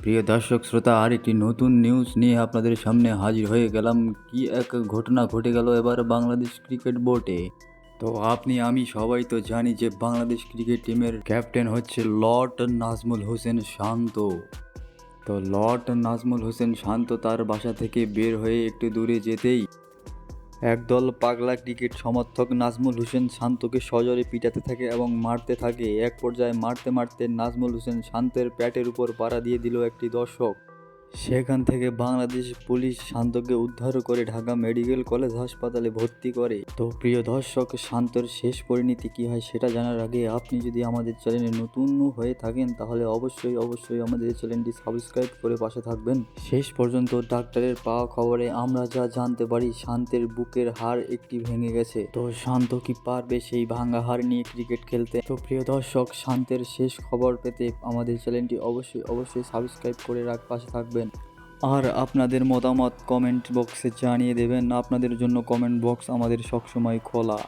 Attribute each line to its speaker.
Speaker 1: প্রিয় দর্শক শ্রোতা, আর একটি নতুন নিউজ নিয়ে আপনাদের সামনে হাজির হয়ে গেলাম। কি এক ঘটনা ঘটে গেল এবার বাংলাদেশ ক্রিকেট বোর্ডে। তো আপনি আমি সবাই তো জানি যে বাংলাদেশ ক্রিকেট টিমের ক্যাপ্টেন হচ্ছে লর্ড নাজমুল হোসেন শান্ত। তো লর্ড নাজমুল হোসেন শান্ত তার বাসা থেকে বের হয়ে একটু দূরে যেতেই একদল পাগলা ক্রিকেট সমর্থক নাজমুল হোসেন শান্তকে সজোরে পিটাতে থাকে এবং মারতে থাকে। এক পর্যায়ে মারতে মারতে নাজমুল হোসেন শান্তের প্যাটের উপর পাড়া দিয়ে দিল একটি দর্শক। সেখান থেকে বাংলাদেশ পুলিশ শান্তকে উদ্ধার করে ঢাকা মেডিকেল কলেজ হাসপাতালে ভর্তি করে। তো প্রিয় দর্শক, শান্তর শেষ পরিণতি কী হয় সেটা জানার আগে আপনি যদি আমাদের চ্যানেলে নতুন হয়ে থাকেন তাহলে অবশ্যই আমাদের চ্যানেলটি সাবস্ক্রাইব করে পাশে থাকবেন। শেষ পর্যন্ত ডাক্তারের পাওয়া খবরে আমরা যা জানতে পারি, শান্তের বুকের হাড় একটি ভেঙে গেছে। তো শান্ত কি পারবে সেই ভাঙা হাড় নিয়ে ক্রিকেট খেলতে? তো প্রিয় দর্শক, শান্তের শেষ খবর পেতে আমাদের চ্যানেলটি অবশ্যই সাবস্ক্রাইব করে পাশে থাকবেন। আর আপনাদের মতামত কমেন্ট বক্সে জানিয়ে দেবেন। আপনাদের জন্য কমেন্ট বক্স আমাদের সবসময় খোলা।